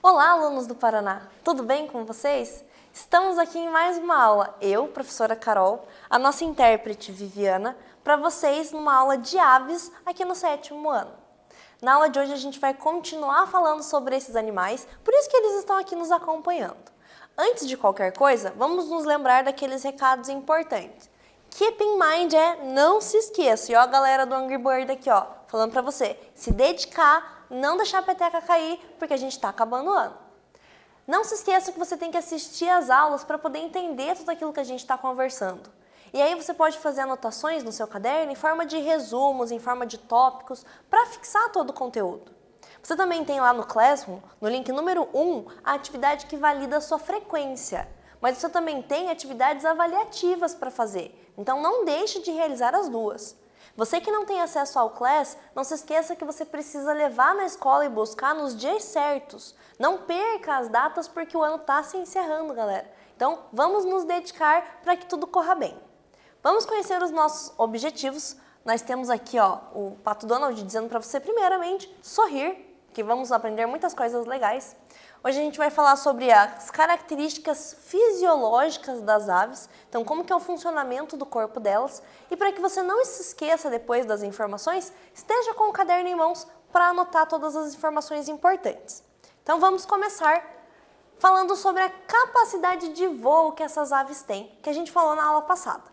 Olá, alunos do Paraná! Tudo bem com vocês? Estamos aqui em mais uma aula, eu, professora Carol, a nossa intérprete Viviana, para vocês numa aula de aves aqui no 7º ano. Na aula de hoje a gente vai continuar falando sobre esses animais, por isso que eles estão aqui nos acompanhando. Antes de qualquer coisa, vamos nos lembrar daqueles recados importantes. Keep in mind não se esqueça. E ó a galera do Angry Bird aqui, ó, falando para você, se dedicar, não deixar a peteca cair, porque a gente está acabando o ano. Não se esqueça que você tem que assistir às aulas para poder entender tudo aquilo que a gente está conversando. E aí você pode fazer anotações no seu caderno em forma de resumos, em forma de tópicos, para fixar todo o conteúdo. Você também tem lá no Classroom, no link número 1, a atividade que valida a sua frequência. Mas você também tem atividades avaliativas para fazer, então não deixe de realizar as duas. Você que não tem acesso ao Class, não se esqueça que você precisa levar na escola e buscar nos dias certos. Não perca as datas porque o ano está se encerrando, galera. Então vamos nos dedicar para que tudo corra bem. Vamos conhecer os nossos objetivos. Nós temos aqui ó, o Pato Donald dizendo para você primeiramente sorrir, que vamos aprender muitas coisas legais. Hoje a gente vai falar sobre as características fisiológicas das aves, então como que é o funcionamento do corpo delas, e para que você não se esqueça depois das informações, esteja com o caderno em mãos para anotar todas as informações importantes. Então vamos começar falando sobre a capacidade de voo que essas aves têm, que a gente falou na aula passada.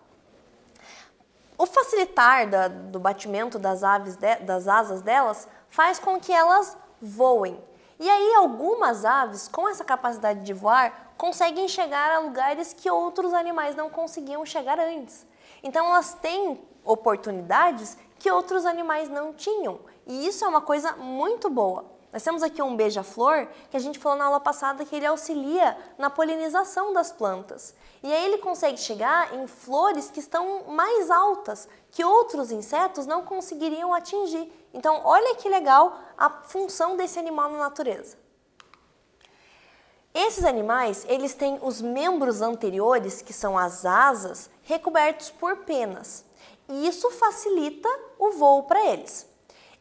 O facilitar do batimento das aves, das asas delas, faz com que elas voem. E aí algumas aves, com essa capacidade de voar, conseguem chegar a lugares que outros animais não conseguiam chegar antes. Então elas têm oportunidades que outros animais não tinham. E isso é uma coisa muito boa. Nós temos aqui um beija-flor, que a gente falou na aula passada que ele auxilia na polinização das plantas. E aí ele consegue chegar em flores que estão mais altas, que outros insetos não conseguiriam atingir. Então, olha que legal a função desse animal na natureza. Esses animais, eles têm os membros anteriores, que são as asas, recobertos por penas. E isso facilita o voo para eles.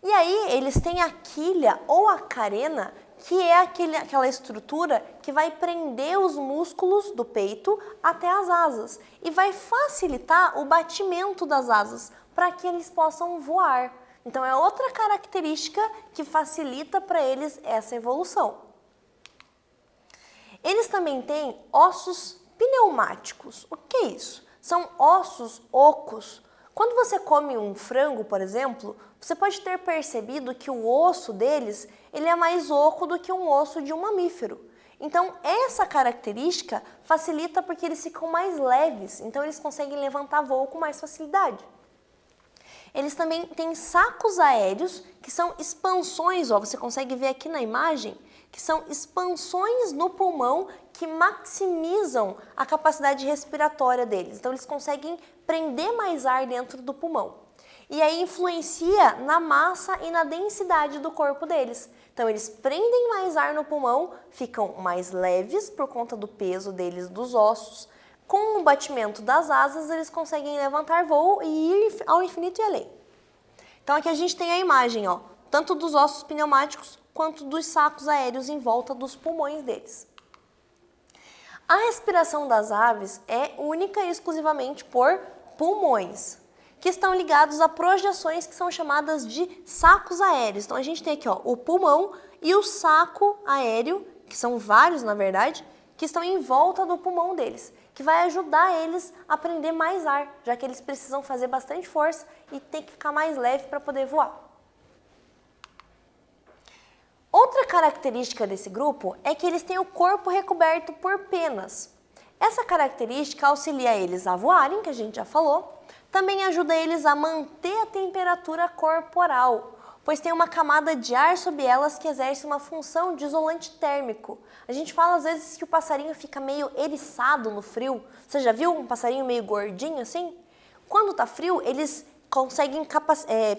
E aí, eles têm a quilha ou a carena, que é aquela estrutura que vai prender os músculos do peito até as asas e vai facilitar o batimento das asas para que eles possam voar. Então é outra característica que facilita para eles essa evolução. Eles também têm ossos pneumáticos. O que é isso? São ossos ocos. Quando você come um frango, por exemplo, você pode ter percebido que o osso deles ele é mais oco do que um osso de um mamífero. Então, essa característica facilita porque eles ficam mais leves, então eles conseguem levantar voo com mais facilidade. Eles também têm sacos aéreos, que são expansões, ó, você consegue ver aqui na imagem, que são expansões no pulmão que maximizam a capacidade respiratória deles. Então, eles conseguem prender mais ar dentro do pulmão. E aí influencia na massa e na densidade do corpo deles. Então, eles prendem mais ar no pulmão, ficam mais leves por conta do peso deles dos ossos. Com o batimento das asas, eles conseguem levantar voo e ir ao infinito e além. Então, aqui a gente tem a imagem, ó, tanto dos ossos pneumáticos quanto dos sacos aéreos em volta dos pulmões deles. A respiração das aves é única e exclusivamente por pulmões, que estão ligados a projeções que são chamadas de sacos aéreos. Então, a gente tem aqui ó, o pulmão e o saco aéreo, que são vários, na verdade, que estão em volta do pulmão deles, que vai ajudar eles a prender mais ar, já que eles precisam fazer bastante força e tem que ficar mais leve para poder voar. Outra característica desse grupo é que eles têm o corpo recoberto por penas. Essa característica auxilia eles a voarem, que a gente já falou, também ajuda eles a manter a temperatura corporal, pois tem uma camada de ar sob elas que exerce uma função de isolante térmico. A gente fala às vezes que o passarinho fica meio eriçado no frio. Você já viu um passarinho meio gordinho assim? Quando tá frio, eles conseguem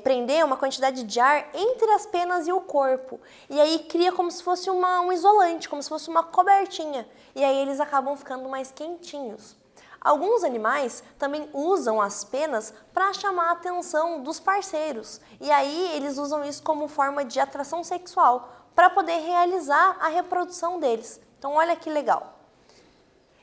prender uma quantidade de ar entre as penas e o corpo. E aí cria como se fosse um isolante, como se fosse uma cobertinha. E aí eles acabam ficando mais quentinhos. Alguns animais também usam as penas para chamar a atenção dos parceiros. E aí eles usam isso como forma de atração sexual, para poder realizar a reprodução deles. Então olha que legal.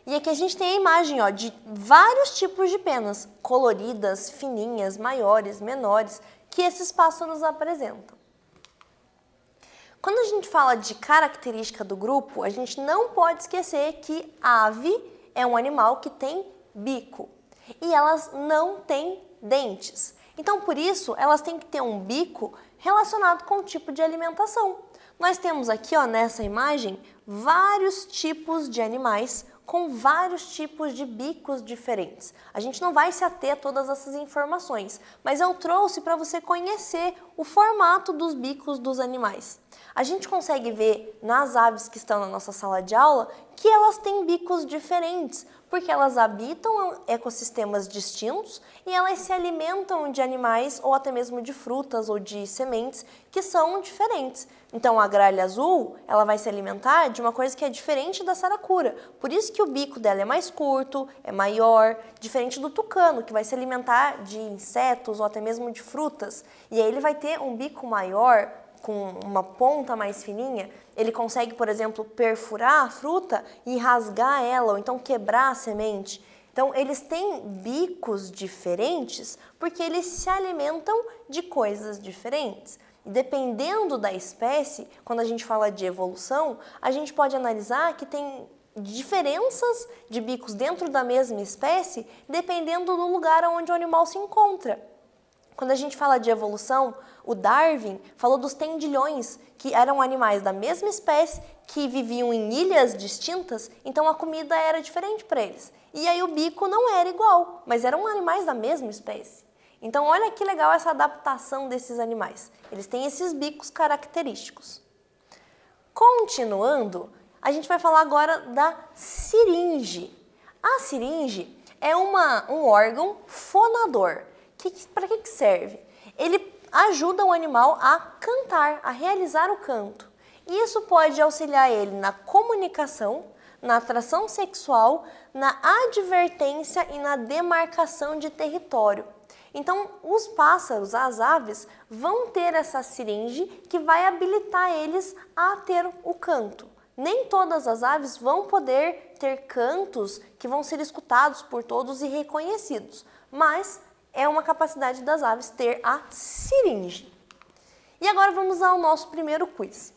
E aqui a gente tem a imagem de vários tipos de penas, coloridas, fininhas, maiores, menores, que esses pássaros apresentam. Quando a gente fala de característica do grupo, a gente não pode esquecer que a ave é um animal que tem bico e elas não têm dentes. Então, por isso, elas têm que ter um bico relacionado com o tipo de alimentação. Nós temos aqui, nessa imagem, vários tipos de animais com vários tipos de bicos diferentes. A gente não vai se ater a todas essas informações, mas eu trouxe para você conhecer o formato dos bicos dos animais. A gente consegue ver nas aves que estão na nossa sala de aula que elas têm bicos diferentes, porque elas habitam ecossistemas distintos e elas se alimentam de animais ou até mesmo de frutas ou de sementes que são diferentes. Então a gralha azul, ela vai se alimentar de uma coisa que é diferente da saracura. Por isso que o bico dela é mais curto, é maior, diferente do tucano, que vai se alimentar de insetos ou até mesmo de frutas. E aí ele vai ter um bico maior, com uma ponta mais fininha, ele consegue, por exemplo, perfurar a fruta e rasgar ela, ou então quebrar a semente. Então, eles têm bicos diferentes porque eles se alimentam de coisas diferentes. E dependendo da espécie, quando a gente fala de evolução, a gente pode analisar que tem diferenças de bicos dentro da mesma espécie, dependendo do lugar onde o animal se encontra. Quando a gente fala de evolução, o Darwin falou dos tendilhões, que eram animais da mesma espécie, que viviam em ilhas distintas, então a comida era diferente para eles. E aí o bico não era igual, mas eram animais da mesma espécie. Então olha que legal essa adaptação desses animais. Eles têm esses bicos característicos. Continuando, a gente vai falar agora da siringe. A siringe é um órgão fonador. Para que serve? Ele ajuda o animal a cantar, a realizar o canto. E isso pode auxiliar ele na comunicação, na atração sexual, na advertência e na demarcação de território. Então, os pássaros, as aves, vão ter essa siringe que vai habilitar eles a ter o canto. Nem todas as aves vão poder ter cantos que vão ser escutados por todos e reconhecidos, mas é uma capacidade das aves ter a siringe. E agora vamos ao nosso primeiro quiz.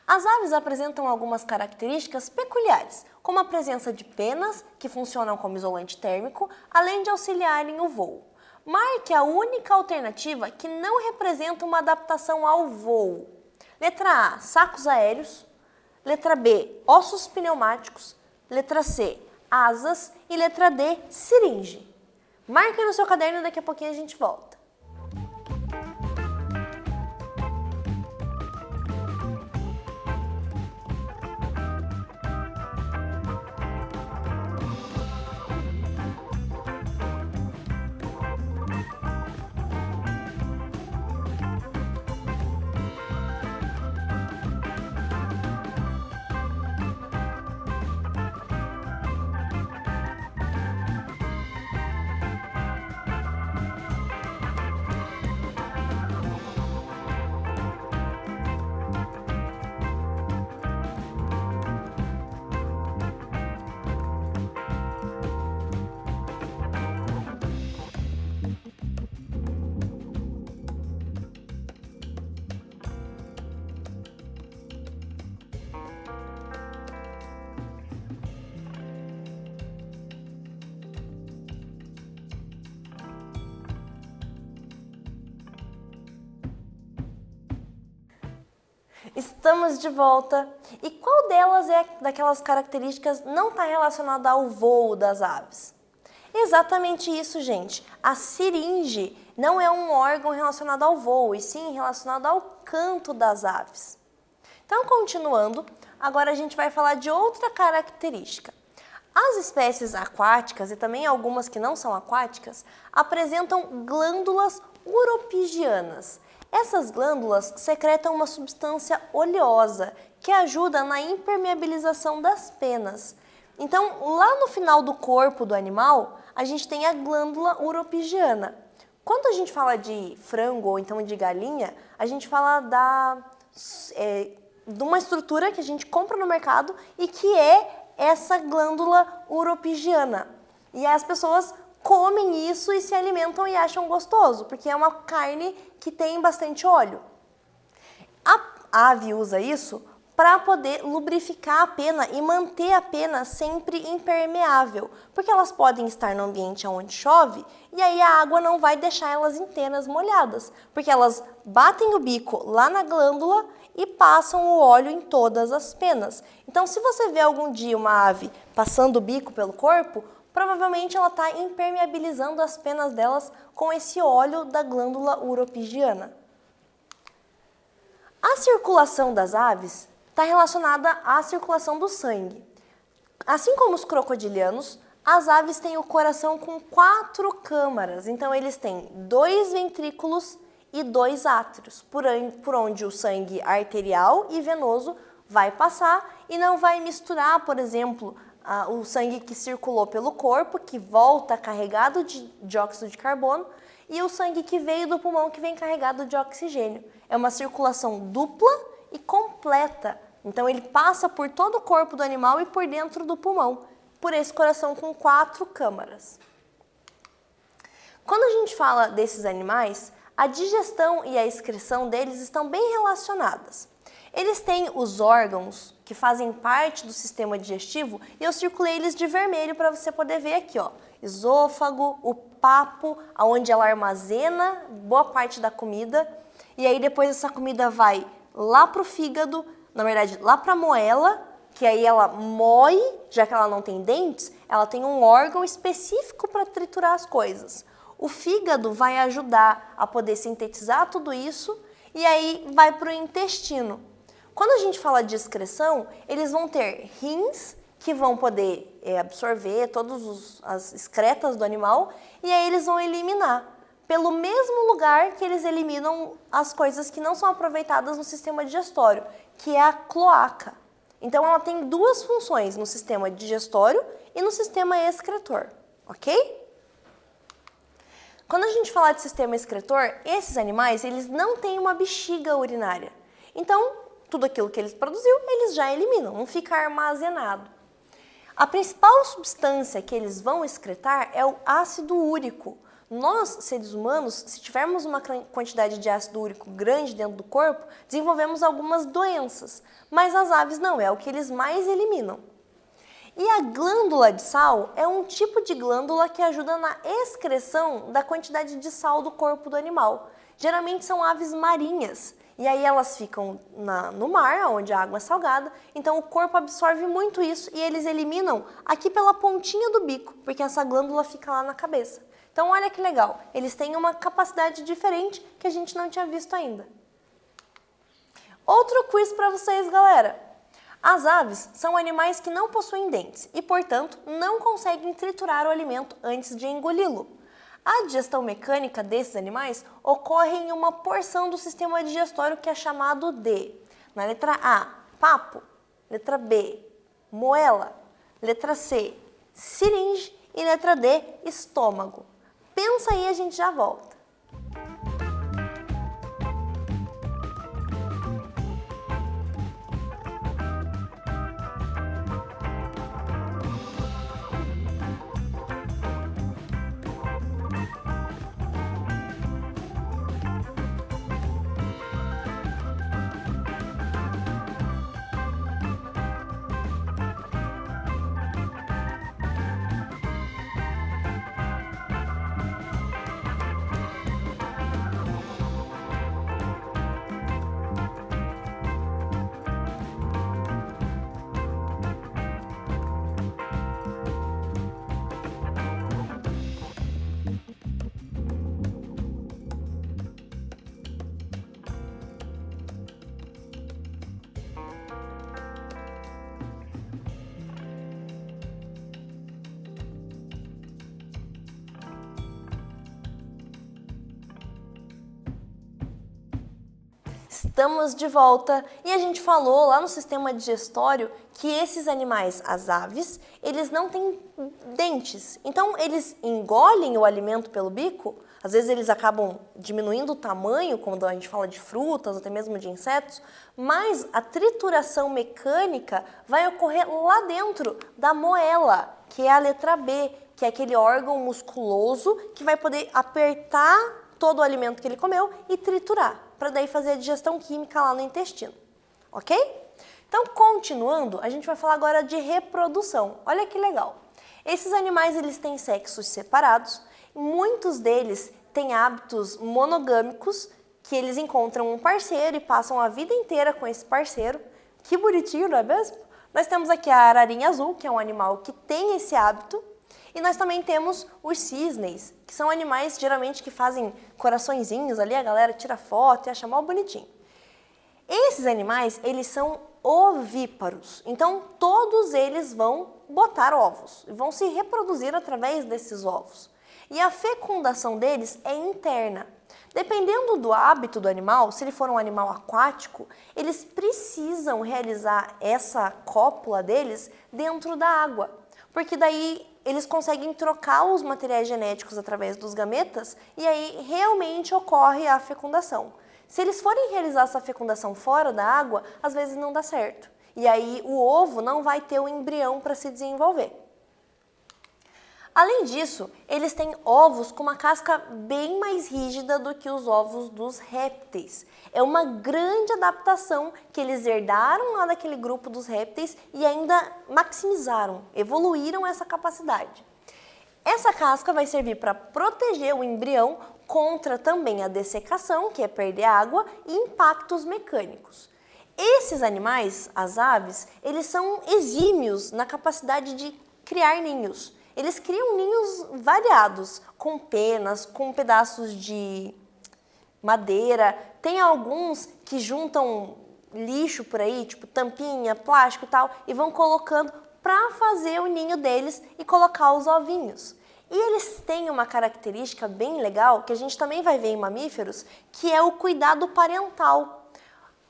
As aves apresentam algumas características peculiares, como a presença de penas, que funcionam como isolante térmico, além de auxiliarem o voo. Marque a única alternativa que não representa uma adaptação ao voo. Letra A, sacos aéreos. Letra B, ossos pneumáticos. Letra C, asas. E letra D, siringe. Marque no seu caderno e daqui a pouquinho a gente volta. Estamos de volta. E qual delas é daquelas características não está relacionada ao voo das aves? Exatamente isso, gente. A siringe não é um órgão relacionado ao voo, e sim relacionado ao canto das aves. Então, continuando, agora a gente vai falar de outra característica. As espécies aquáticas, e também algumas que não são aquáticas, apresentam glândulas uropigianas. Essas glândulas secretam uma substância oleosa que ajuda na impermeabilização das penas. Então, lá no final do corpo do animal, a gente tem a glândula uropigiana. Quando a gente fala de frango ou então de galinha, a gente fala de uma estrutura que a gente compra no mercado e que é essa glândula uropigiana. E as pessoas comem isso e se alimentam e acham gostoso, porque é uma carne que tem bastante óleo. A ave usa isso para poder lubrificar a pena e manter a pena sempre impermeável, porque elas podem estar no ambiente onde chove e aí a água não vai deixar elas inteiras molhadas, porque elas batem o bico lá na glândula e passam o óleo em todas as penas. Então, se você vê algum dia uma ave passando o bico pelo corpo, provavelmente ela está impermeabilizando as penas delas com esse óleo da glândula uropigiana. A circulação das aves está relacionada à circulação do sangue. Assim como os crocodilianos, as aves têm o coração com 4 câmaras, então eles têm 2 ventrículos e 2 átrios, por onde o sangue arterial e venoso vai passar e não vai misturar, por exemplo, o sangue que circulou pelo corpo, que volta carregado de dióxido de carbono, e o sangue que veio do pulmão, que vem carregado de oxigênio. É uma circulação dupla e completa. Então, ele passa por todo o corpo do animal e por dentro do pulmão, por esse coração com 4 câmaras. Quando a gente fala desses animais, a digestão e a excreção deles estão bem relacionadas. Eles têm os órgãos que fazem parte do sistema digestivo e eu circulei eles de vermelho para você poder ver aqui, ó. Esôfago, o papo, onde ela armazena boa parte da comida, e aí depois essa comida vai lá para o fígado, na verdade lá para a moela, que aí ela moe, já que ela não tem dentes, ela tem um órgão específico para triturar as coisas. O fígado vai ajudar a poder sintetizar tudo isso e aí vai para o intestino. Quando a gente fala de excreção, eles vão ter rins que vão poder absorver todas as excretas do animal e aí eles vão eliminar pelo mesmo lugar que eles eliminam as coisas que não são aproveitadas no sistema digestório, que é a cloaca. Então ela tem 2 funções no sistema digestório e no sistema excretor, ok? Quando a gente fala de sistema excretor, esses animais eles não têm uma bexiga urinária. Então, tudo aquilo que eles produziu, eles já eliminam, não fica armazenado. A principal substância que eles vão excretar é o ácido úrico. Nós, seres humanos, se tivermos uma quantidade de ácido úrico grande dentro do corpo, desenvolvemos algumas doenças, mas as aves não, é o que eles mais eliminam. E a glândula de sal é um tipo de glândula que ajuda na excreção da quantidade de sal do corpo do animal. Geralmente são aves marinhas, e aí elas ficam no mar, onde a água é salgada, então o corpo absorve muito isso e eles eliminam aqui pela pontinha do bico, porque essa glândula fica lá na cabeça. Então olha que legal, eles têm uma capacidade diferente que a gente não tinha visto ainda. Outro quiz para vocês, galera. As aves são animais que não possuem dentes e, portanto, não conseguem triturar o alimento antes de engoli-lo. A digestão mecânica desses animais ocorre em uma porção do sistema digestório que é chamado de, na letra A, papo, letra B, moela, letra C, faringe e letra D, estômago. Pensa aí, a gente já volta. Estamos de volta e a gente falou lá no sistema digestório que esses animais, as aves, eles não têm dentes. Então, eles engolem o alimento pelo bico, às vezes eles acabam diminuindo o tamanho, quando a gente fala de frutas, até mesmo de insetos, mas a trituração mecânica vai ocorrer lá dentro da moela, que é a letra B, que é aquele órgão musculoso que vai poder apertar todo o alimento que ele comeu e triturar, para daí fazer a digestão química lá no intestino, ok? Então, continuando, a gente vai falar agora de reprodução. Olha que legal. Esses animais, eles têm sexos separados, muitos deles têm hábitos monogâmicos, que eles encontram um parceiro e passam a vida inteira com esse parceiro. Que bonitinho, não é mesmo? Nós temos aqui a ararinha azul, que é um animal que tem esse hábito, e nós também temos os cisnes, que são animais geralmente que fazem coraçõezinhos ali, a galera tira foto e acha mal bonitinho. Esses animais, eles são ovíparos, então todos eles vão botar ovos e vão se reproduzir através desses ovos. E a fecundação deles é interna. Dependendo do hábito do animal, se ele for um animal aquático, eles precisam realizar essa cópula deles dentro da água, porque daí eles conseguem trocar os materiais genéticos através dos gametas e aí realmente ocorre a fecundação. Se eles forem realizar essa fecundação fora da água, às vezes não dá certo. E aí o ovo não vai ter o embrião para se desenvolver. Além disso, eles têm ovos com uma casca bem mais rígida do que os ovos dos répteis. É uma grande adaptação que eles herdaram lá daquele grupo dos répteis e ainda maximizaram, evoluíram essa capacidade. Essa casca vai servir para proteger o embrião contra também a dessecação, que é perder água, e impactos mecânicos. Esses animais, as aves, eles são exímios na capacidade de criar ninhos. Eles criam ninhos variados, com penas, com pedaços de madeira. Tem alguns que juntam lixo por aí, tipo tampinha, plástico e tal, e vão colocando para fazer o ninho deles e colocar os ovinhos. E eles têm uma característica bem legal, que a gente também vai ver em mamíferos, que é o cuidado parental.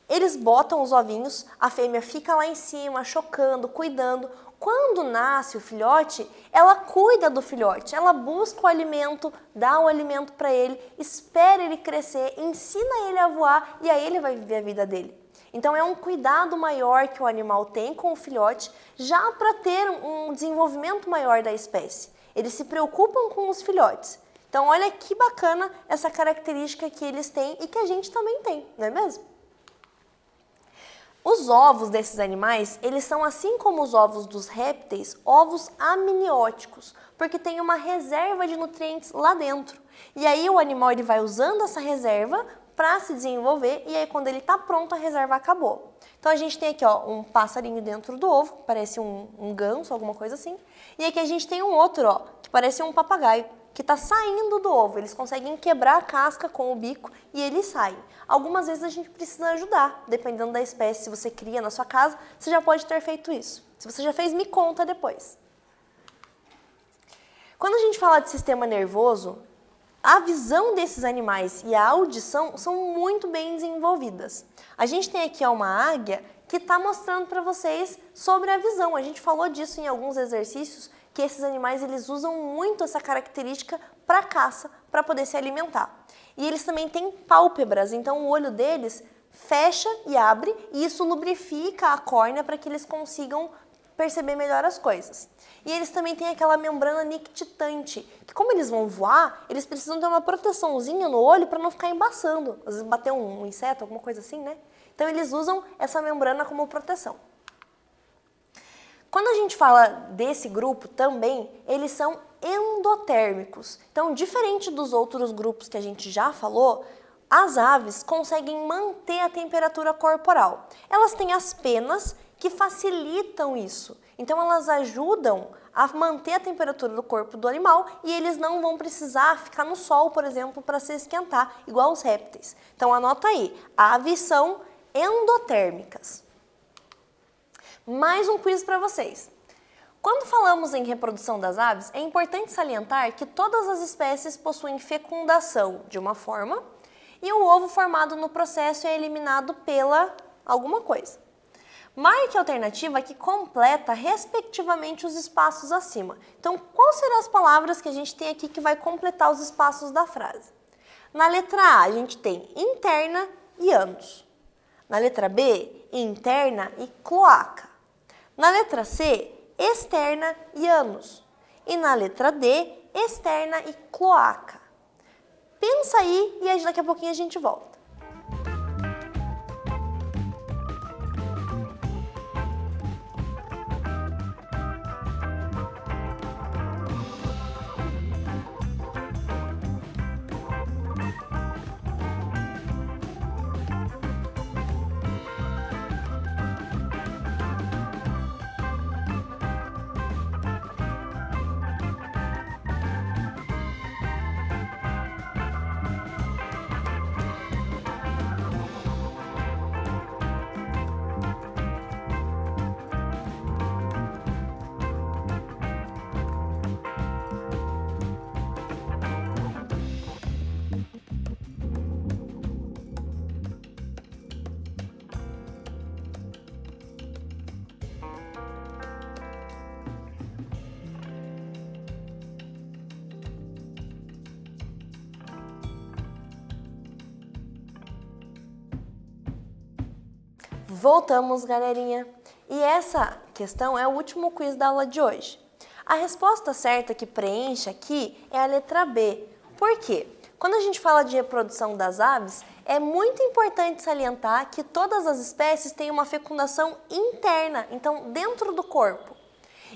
Eles botam os ovinhos, a fêmea fica lá em cima, chocando, cuidando. Quando nasce o filhote, ela cuida do filhote, ela busca o alimento, dá o alimento para ele, espera ele crescer, ensina ele a voar e aí ele vai viver a vida dele. Então é um cuidado maior que o animal tem com o filhote, já para ter um desenvolvimento maior da espécie. Eles se preocupam com os filhotes. Então olha que bacana essa característica que eles têm e que a gente também tem, não é mesmo? Os ovos desses animais, eles são assim como os ovos dos répteis, ovos amnióticos, porque tem uma reserva de nutrientes lá dentro. E aí o animal ele vai usando essa reserva para se desenvolver e aí quando ele está pronto a reserva acabou. Então a gente tem aqui ó, um passarinho dentro do ovo, parece um ganso, alguma coisa assim. E aqui a gente tem um outro, ó, que parece um papagaio, que está saindo do ovo. Eles conseguem quebrar a casca com o bico e eles saem. Algumas vezes a gente precisa ajudar, dependendo da espécie. Se você cria na sua casa, você já pode ter feito isso. Se você já fez, me conta depois. Quando a gente fala de sistema nervoso, a visão desses animais e a audição são muito bem desenvolvidas. A gente tem aqui uma águia que está mostrando para vocês sobre a visão. A gente falou disso em alguns exercícios, que esses animais eles usam muito essa característica para caça, para poder se alimentar. E eles também têm pálpebras, então o olho deles fecha e abre, e isso lubrifica a córnea para que eles consigam perceber melhor as coisas. E eles também têm aquela membrana nictitante, que como eles vão voar, eles precisam ter uma proteçãozinha no olho para não ficar embaçando, às vezes bater um inseto, alguma coisa assim, né? Então eles usam essa membrana como proteção. Quando a gente fala desse grupo também, eles são endotérmicos. Então, diferente dos outros grupos que a gente já falou, as aves conseguem manter a temperatura corporal. Elas têm as penas que facilitam isso. Então, elas ajudam a manter a temperatura do corpo do animal e eles não vão precisar ficar no sol, por exemplo, para se esquentar, igual os répteis. Então, anota aí, aves são endotérmicas. Mais um quiz para vocês. Quando falamos em reprodução das aves, é importante salientar que todas as espécies possuem fecundação de uma forma e o ovo formado no processo é eliminado pela alguma coisa. Marque a alternativa que completa, respectivamente, os espaços acima. Então, quais serão as palavras que a gente tem aqui que vai completar os espaços da frase? Na letra A, a gente tem interna e ânus. Na letra B, interna e cloaca. Na letra C, externa e ânus. E na letra D, externa e cloaca. Pensa aí e daqui a pouquinho a gente volta. Voltamos, galerinha! E essa questão é o último quiz da aula de hoje. A resposta certa que preenche aqui é a letra B. Por quê? Quando a gente fala de reprodução das aves, é muito importante salientar que todas as espécies têm uma fecundação interna, então dentro do corpo.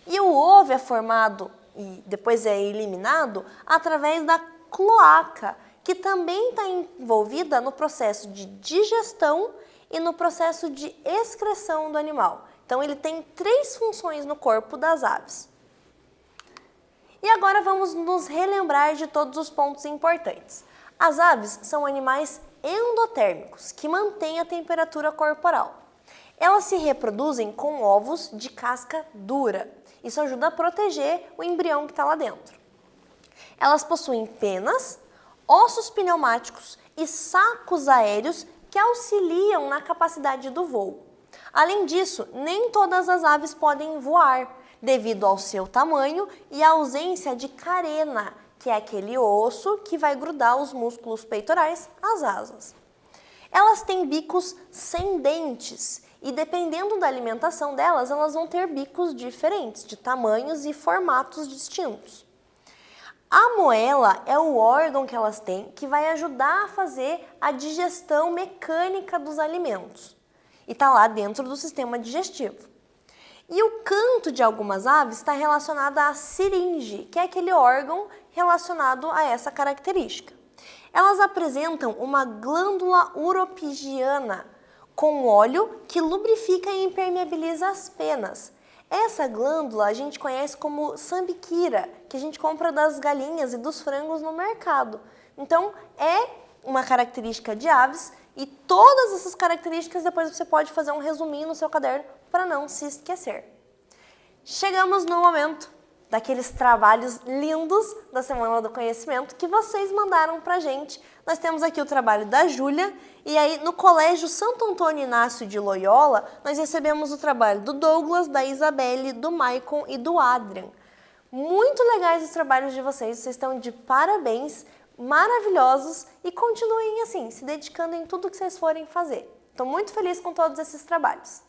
E o ovo é formado e depois é eliminado através da cloaca, que também está envolvida no processo de digestão e no processo de excreção do animal. Então, ele tem 3 funções no corpo das aves. E agora vamos nos relembrar de todos os pontos importantes. As aves são animais endotérmicos, que mantêm a temperatura corporal. Elas se reproduzem com ovos de casca dura. Isso ajuda a proteger o embrião que está lá dentro. Elas possuem penas, ossos pneumáticos e sacos aéreos que auxiliam na capacidade do voo. Além disso, nem todas as aves podem voar, devido ao seu tamanho e à ausência de carena, que é aquele osso que vai grudar os músculos peitorais às asas. Elas têm bicos sem dentes e, dependendo da alimentação delas, elas vão ter bicos diferentes, de tamanhos e formatos distintos. A moela é o órgão que elas têm que vai ajudar a fazer a digestão mecânica dos alimentos. E está lá dentro do sistema digestivo. E o canto de algumas aves está relacionado à siringe, que é aquele órgão relacionado a essa característica. Elas apresentam uma glândula uropigiana com óleo que lubrifica e impermeabiliza as penas. Essa glândula a gente conhece como sambiquira, que a gente compra das galinhas e dos frangos no mercado. Então, é uma característica de aves e todas essas características depois você pode fazer um resuminho no seu caderno para não se esquecer. Chegamos no momento daqueles trabalhos lindos da Semana do Conhecimento que vocês mandaram pra gente. Nós temos aqui o trabalho da Júlia e aí no Colégio Santo Antônio Inácio de Loyola nós recebemos o trabalho do Douglas, da Isabelle, do Maicon e do Adrian. Muito legais os trabalhos de vocês estão de parabéns, maravilhosos e continuem assim, se dedicando em tudo que vocês forem fazer. Estou muito feliz com todos esses trabalhos.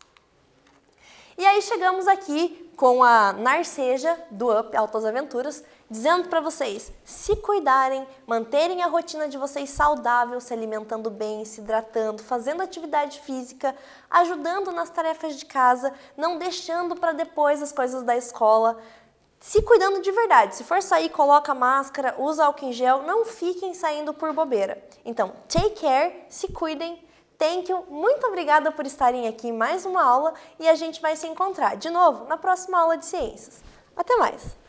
E aí chegamos aqui com a Narceja, do Up Altas Aventuras, dizendo para vocês se cuidarem, manterem a rotina de vocês saudável, se alimentando bem, se hidratando, fazendo atividade física, ajudando nas tarefas de casa, não deixando para depois as coisas da escola, se cuidando de verdade. Se for sair, coloca máscara, usa álcool em gel, não fiquem saindo por bobeira. Então, take care, se cuidem. Thank you, muito obrigada por estarem aqui em mais uma aula e a gente vai se encontrar de novo na próxima aula de ciências. Até mais!